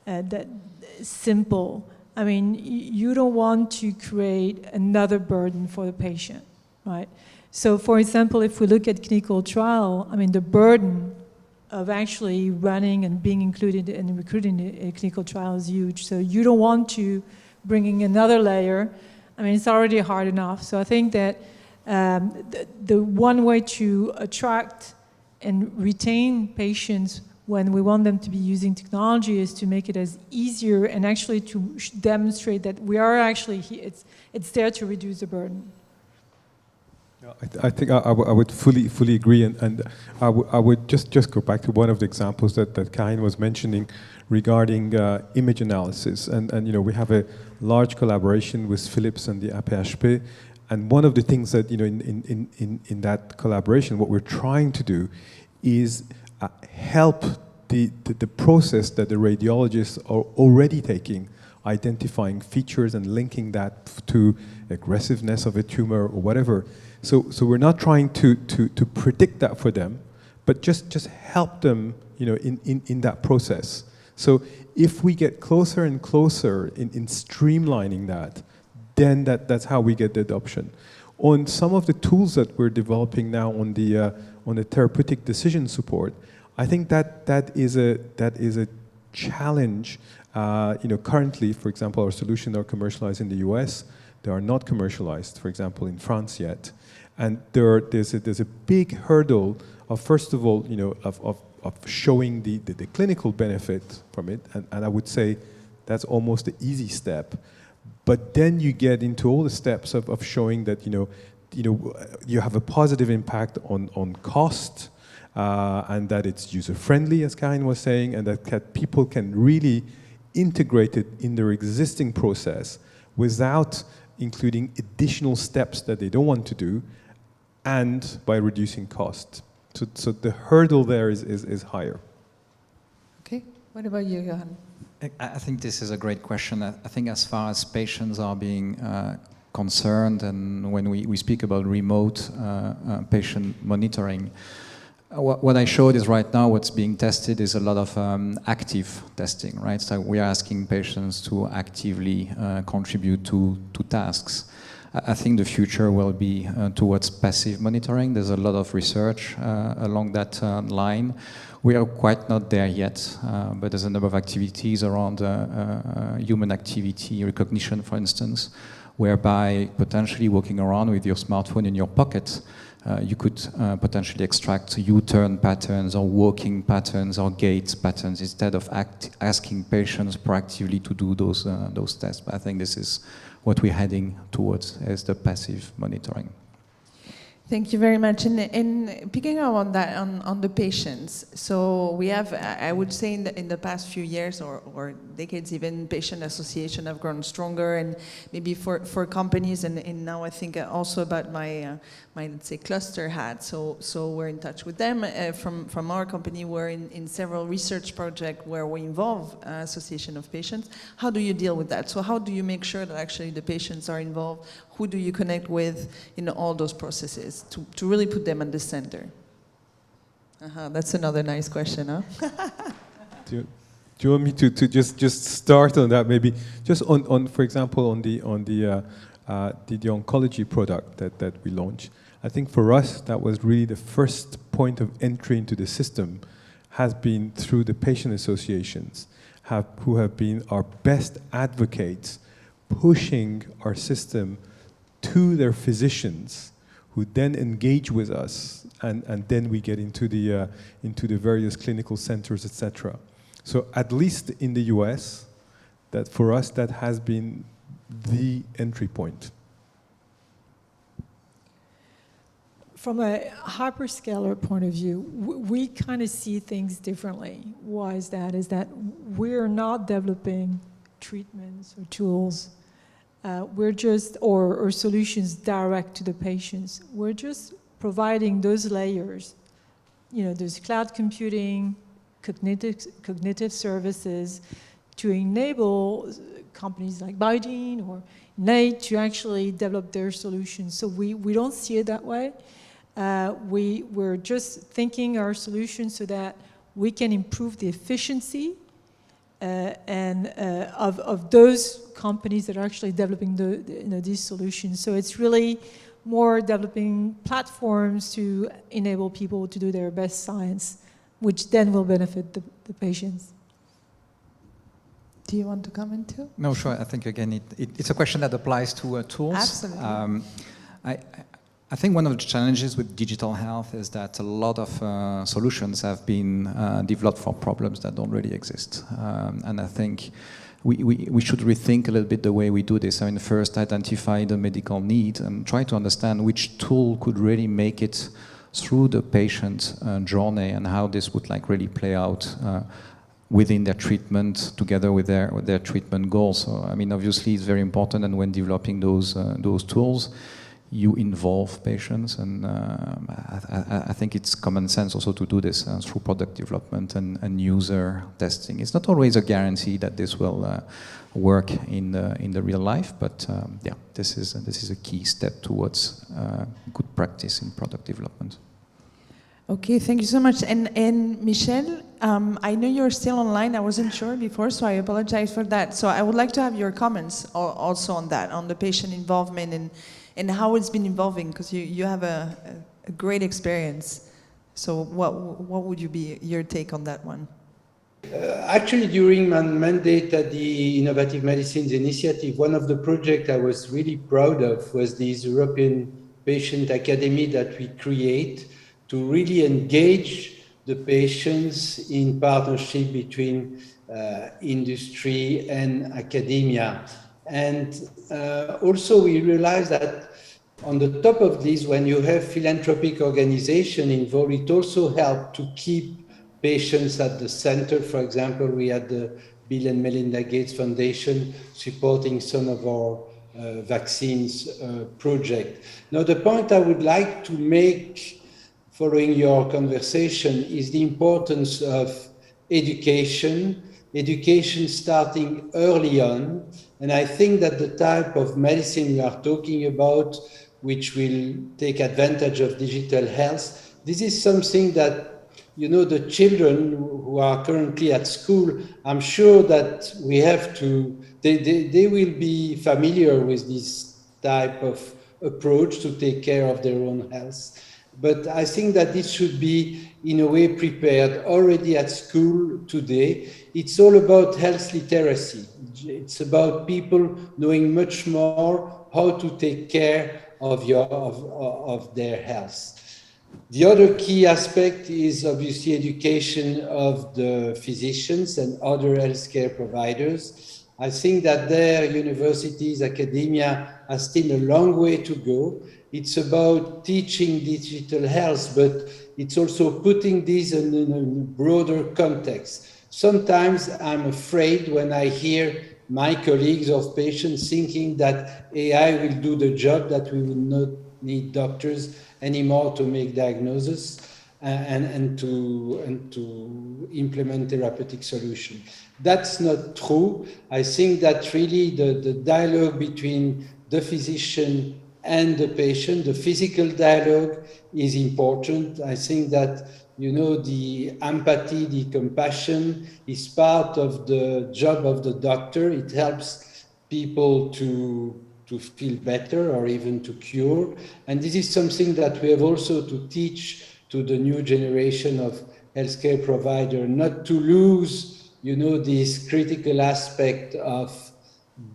that simple. I mean, you don't want to create another burden for the patient, right? So, for example, if we look at clinical trial, I mean, the burden of actually running and being included and recruiting a clinical trial is huge. So you don't want to bring in another layer. I mean, it's already hard enough. So I think that the one way to attract and retain patients when we want them to be using technology is to make it as easier and actually to demonstrate that we are actually, it's there to reduce the burden. I think I would fully agree, and I would just go back to one of the examples that Karine was mentioning regarding image analysis, and we have a large collaboration with Philips and the AP-HP, and one of the things that in that collaboration, what we're trying to do is help the process that the radiologists are already taking, identifying features and linking that to aggressiveness of a tumor or whatever. So we're not trying to predict that for them, but just help them, in that process. So if we get closer and closer in streamlining that, then that's how we get the adoption. On some of the tools that we're developing now on the therapeutic decision support, I think that is a challenge. Currently, for example, our solutions are commercialized in the US. They are not commercialized, for example, in France yet. And there's a big hurdle of, first of all, of showing the clinical benefit from it. And I would say that's almost the easy step. But then you get into all the steps of showing that, you have a positive impact on cost, and that it's user-friendly, as Karine was saying, and that people can really integrate it in their existing process without including additional steps that they don't want to do, and by reducing cost. So the hurdle there is higher. Okay, what about you, Johan? I think this is a great question. I think as far as patients are being concerned, and when we speak about remote patient monitoring, what I showed is right now what's being tested is a lot of active testing, right? So we are asking patients to actively contribute to tasks. I think the future will be towards passive monitoring. There's a lot of research along that line. We are quite not there yet, but there's a number of activities around human activity recognition, for instance, whereby potentially walking around with your smartphone in your pocket you could potentially extract U-turn patterns or walking patterns or gait patterns instead of asking patients proactively to do those tests. But I think this is what we're heading towards as the passive monitoring. Thank you very much. And picking up on that, on the patients, so we have, I would say in the past few years or decades even, patient association have grown stronger, and maybe for companies, and now I think also about my let's say cluster hat, so we're in touch with them. From our company, we're in several research projects where we involve association of patients. How do you deal with that? So how do you make sure that actually the patients are involved? Who do you connect with in all those processes to really put them at the center? That's another nice question, huh? Do you want me to just start on that, maybe just on for example on the oncology product that we launched? I think for us that was really the first point of entry into the system, has been through the patient associations, who have been our best advocates, pushing our system to their physicians, who then engage with us, and then we get into the various clinical centers, etc. So at least in the US, that for us that has been the entry point. From a hyperscaler point of view, we kind of see things differently. Why is that? Is that we're not developing treatments or tools. We're just, or solutions direct to the patients. We're just providing those layers. You know, there's cloud computing, cognitive services to enable companies like Biogen or Anais to actually develop their solutions. So we don't see it that way. We're just thinking our solutions so that we can improve the efficiency of those companies that are actually developing these solutions. So it's really more developing platforms to enable people to do their best science, which then will benefit the patients. Do you want to comment too? No, sure. I think again it's a question that applies to tools. Absolutely. I think one of the challenges with digital health is that a lot of solutions have been developed for problems that don't really exist. And I think we should rethink a little bit the way we do this. I mean, first identify the medical need and try to understand which tool could really make it through the patient journey, and how this would like really play out within their treatment together with their treatment goals. So I mean, obviously it's very important, and when developing those tools, you involve patients, and I think it's common sense also to do this through product development and user testing. It's not always a guarantee that this will work in the real life, but yeah, this is a key step towards good practice in product development. Okay, thank you so much. And Michel, I know you're still online. I wasn't sure before, so I apologize for that. So I would like to have your comments also on that, on the patient involvement and how it's been evolving, because you have a great experience. So what would you be your take on that one? Actually, during my mandate at the Innovative Medicines Initiative, one of the projects I was really proud of was this European Patient Academy that we create to really engage the patients in partnership between industry and academia. And also we realized that on the top of this, when you have philanthropic organization involved, it also helped to keep patients at the center. For example, we had the Bill and Melinda Gates Foundation supporting some of our vaccines project. Now, the point I would like to make following your conversation is the importance of education starting early on. And I think that the type of medicine we are talking about, which will take advantage of digital health, this is something that, you know, the children who are currently at school, I'm sure that we have to, they will be familiar with this type of approach to take care of their own health. But I think that this should be, in a way, prepared already at school today. It's all about health literacy. It's about people knowing much more how to take care of their health. The other key aspect is obviously education of the physicians and other healthcare providers. I think that their universities, academia, are still a long way to go. It's about teaching digital health, but it's also putting this in a broader context. Sometimes I'm afraid when I hear my colleagues of patients thinking that AI will do the job, that we will not need doctors anymore to make diagnosis and to implement therapeutic solution. That's not true. I think that really the dialogue between the physician and the patient, the physical dialogue is important. I think that, you know, the empathy, the compassion is part of the job of the doctor. It helps people to feel better or even to cure. And this is something that we have also to teach to the new generation of healthcare provider, not to lose, you know, this critical aspect of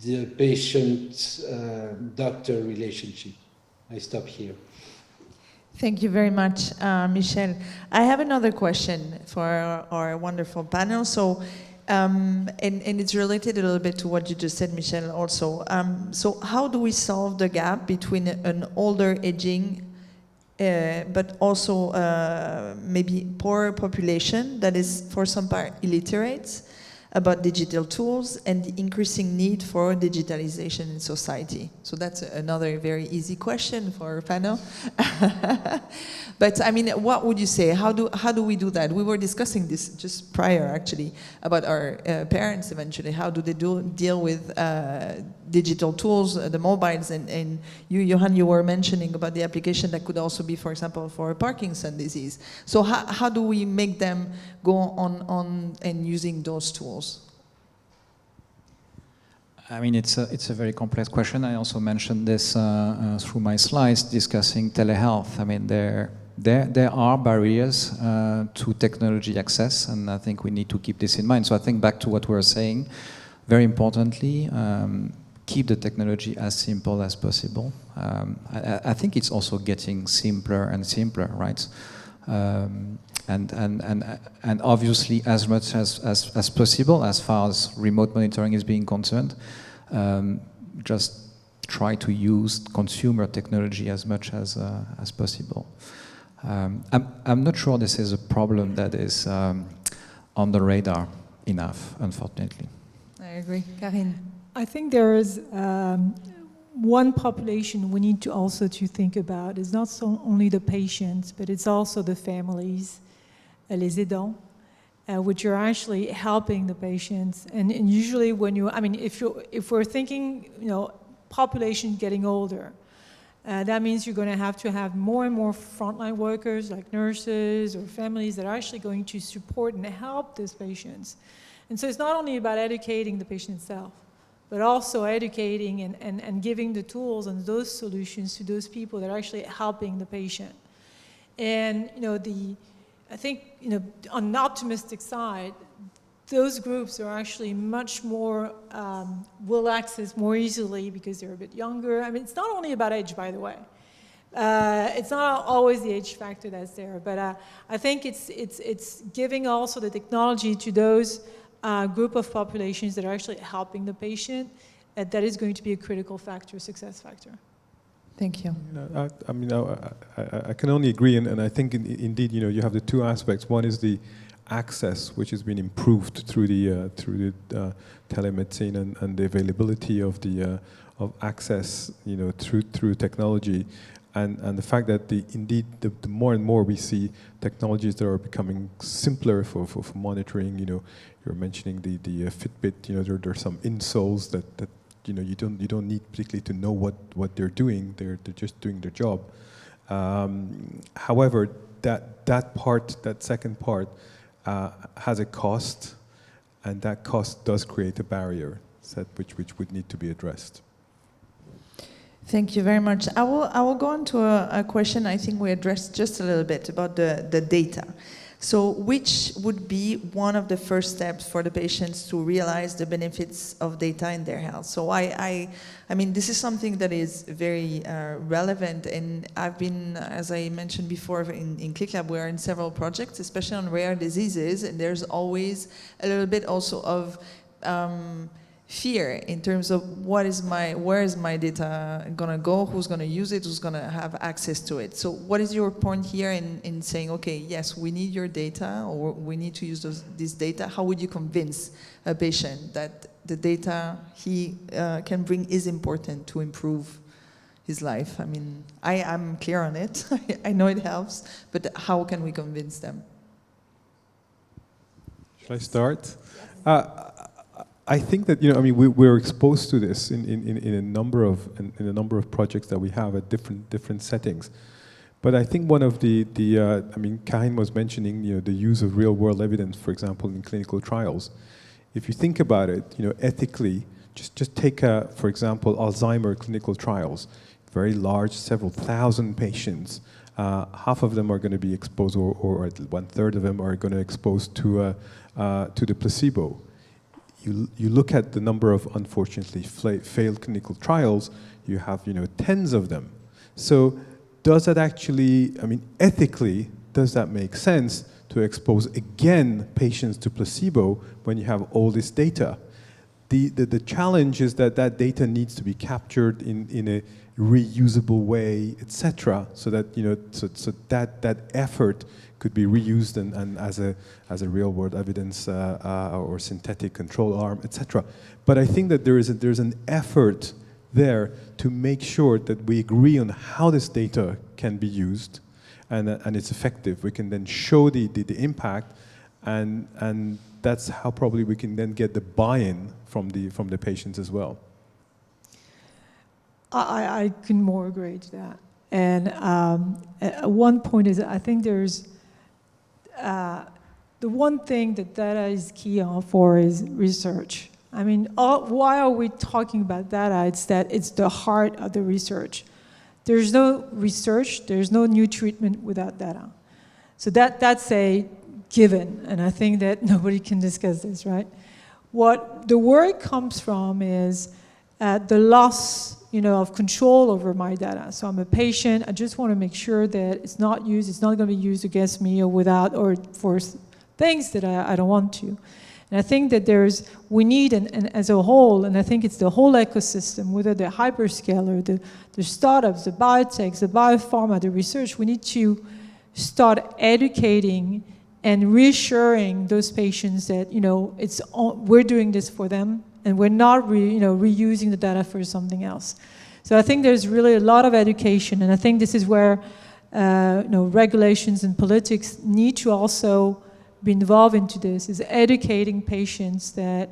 the patient-doctor relationship. I stop here. Thank you very much, Michel. I have another question for our wonderful panel. So, and it's related a little bit to what you just said, Michel, also. So how do we solve the gap between an older, aging, but also maybe poor population that is, for some part, illiterate about digital tools and the increasing need for digitalization in society? So that's another very easy question for our panel. But I mean, what would you say? How do we do that? We were discussing this just prior, actually, about our parents eventually. How do they deal with digital tools, the mobiles, and you, Johan, you were mentioning about the application that could also be, for example, for Parkinson's disease. So how do we make them go on and using those tools? I mean, it's a very complex question. I also mentioned this through my slides discussing telehealth. I mean, there are barriers to technology access, and I think we need to keep this in mind. So I think back to what we were saying, very importantly, keep the technology as simple as possible. I think it's also getting simpler and simpler, right? And obviously, as much as possible, as far as remote monitoring is being concerned, just try to use consumer technology as much as possible. I'm not sure this is a problem that is on the radar enough, unfortunately. I agree. Karine? I think there is one population we need to also to think about. It's not so only the patients, but it's also the families, les aidants, which are actually helping the patients. And usually when you, I mean, if we're thinking, you know, population getting older, that means you're going to have more and more frontline workers like nurses or families that are actually going to support and help these patients. And so it's not only about educating the patient itself, but also educating and giving the tools and those solutions to those people that are actually helping the patient. And, you know, I think, you know, on the optimistic side, those groups are actually much more, will access more easily because they're a bit younger. I mean, it's not only about age, by the way. It's not always the age factor that's there, but I think it's giving also the technology to those group of populations that are actually helping the patient, that is going to be a critical factor, success factor. Thank you. I mean, I can only agree, and I think indeed, you know, you have the two aspects. One is the access, which has been improved through the telemedicine and the availability of access, you know, through technology, and the fact that indeed the more and more we see technologies that are becoming simpler for monitoring. You know, you're mentioning the Fitbit. You know, there are some insoles that you know, you don't need particularly to know what they're doing. They're just doing their job. However, that second part has a cost, and that cost does create a barrier which would need to be addressed. Thank you very much. I will go on to a question I think we addressed just a little bit about the data. So which would be one of the first steps for the patients to realize the benefits of data in their health? So I mean, this is something that is very relevant, and I've been, as I mentioned before, in Cliclab, we're in several projects, especially on rare diseases, and there's always a little bit also of fear in terms of where is my data gonna go, who's gonna use it, who's gonna have access to it. So what is your point here in saying, okay, yes, we need your data, or we need to use this data? How would you convince a patient that the data he can bring is important to improve his life? I mean, I am clear on it. I know it helps, but how can we convince them? Should I start? I think that, I mean, we're exposed to this in a number of projects that we have at different settings. But I think one of I mean, Karine was mentioning, the use of real-world evidence, for example, in clinical trials. If you think about it, ethically, just take, for example, Alzheimer clinical trials, very large, several thousand patients. Half of them are going to be exposed, or 1/3 of them are going to expose to the placebo. You look at the number of, unfortunately, failed clinical trials, you have, tens of them. So does that actually, I mean, ethically, does that make sense to expose, again, patients to placebo when you have all this data? The challenge is that data needs to be captured in a reusable way, etc., so that, so that effort could be reused and as a real-world evidence or synthetic control arm, etc. But I think that there's an effort there to make sure that we agree on how this data can be used, and it's effective. We can then show the impact, and that's how probably we can then get the buy-in from the patients as well. I couldn't more agree to that. And one point is, I think there's the one thing that data is key for is research. I mean, why are we talking about data? It's that it's the heart of the research. There's no research, there's no new treatment without data. So that's a given, and I think that nobody can discuss this, right? What the worry comes from is the loss, of control over my data. So I'm a patient, I just want to make sure that it's not going to be used against me or for things that I don't want to. And I think that we need, and as a whole, and I think it's the whole ecosystem, whether the hyperscaler, the startups, the biotechs, the biopharma, the research, we need to start educating and reassuring those patients that, we're doing this for them, and we're not reusing the data for something else. So I think there's really a lot of education, and I think this is where regulations and politics need to also be involved into this, is educating patients that,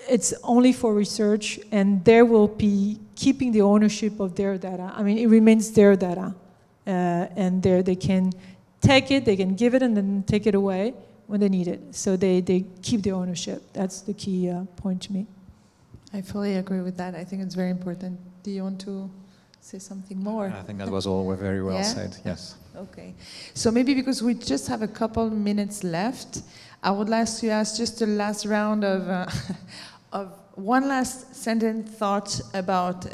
it's only for research, and they will be keeping the ownership of their data. I mean, it remains their data, and they can take it, they can give it, and then take it away when they need it. So they keep the ownership. That's the key point to me. I fully agree with that. I think it's very important. Do you want to say something more? I think that was all very well said, yes. Okay. So maybe because we just have a couple minutes left, I would like to ask just a last round of one last sentence thought about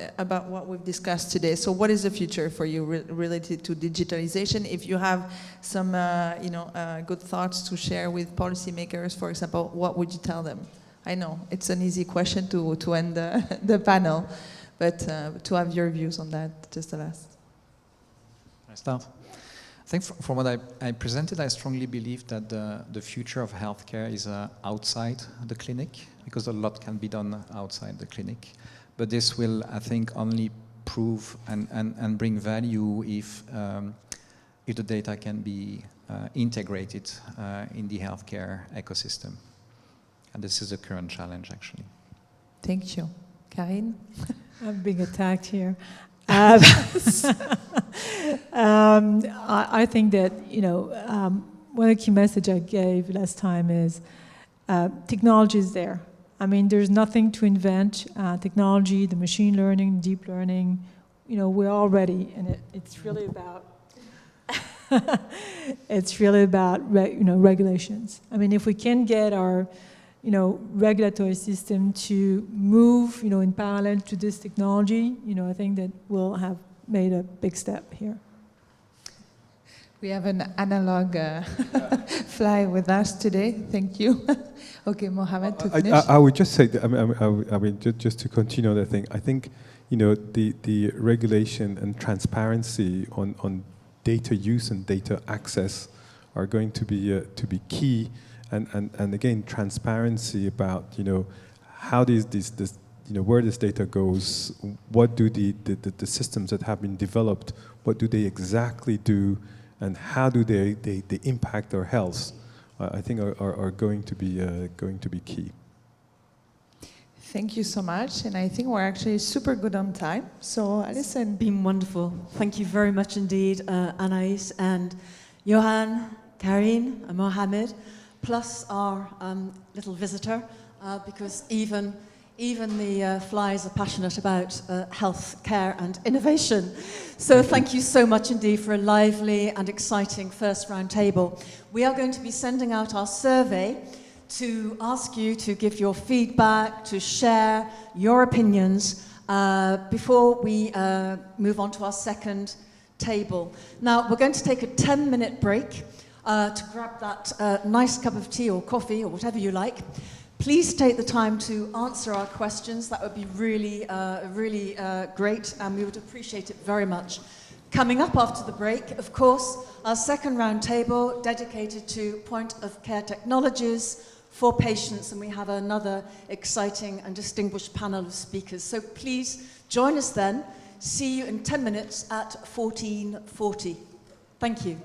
what we've discussed today. So what is the future for you related to digitalization? If you have some good thoughts to share with policymakers, for example, what would you tell them? I know it's an easy question to end the panel, but to have your views on that, just the last. I start. I think from what I presented, I strongly believe that the future of healthcare is outside the clinic, because a lot can be done outside the clinic. But this will, I think, only prove and bring value if the data can be integrated in the healthcare ecosystem. And this is the current challenge, actually. Thank you. Karine? I'm being attacked here. I think that, one of the key messages I gave last time is technology is there. I mean, there's nothing to invent. Technology, the machine learning, deep learning, we're all ready. And it's really about It's really about regulations. I mean, if we can get our regulatory system to move in parallel to this technology, I think that we'll have made a big step here. We have an analog fly with us today. Thank you. Okay, Mohammad, to finish. I would just say that, I mean, just to continue on that thing, I think, the regulation and transparency on data use and data access are going to be key, and again, transparency about, how this where this data goes, what do the systems that have been developed, what do they exactly do, and how do they impact our health, I think are going to be key. Thank you so much, and I think we're actually super good on time. So, Alison. It's been wonderful. Thank you very much indeed, Anais and Johan, Karine, and Mohammad, plus our little visitor, because even the flies are passionate about health care and innovation. So thank you so much indeed for a lively and exciting first round table. We are going to be sending out our survey to ask you to give your feedback, to share your opinions before we move on to our second table. Now, we're going to take a 10-minute break to grab that nice cup of tea or coffee or whatever you like. Please take the time to answer our questions. That would be really great, and we would appreciate it very much. Coming up after the break, of course, our second round table dedicated to point-of-care technologies for patients, and we have another exciting and distinguished panel of speakers. So please join us then. See you in 10 minutes at 14:40. Thank you.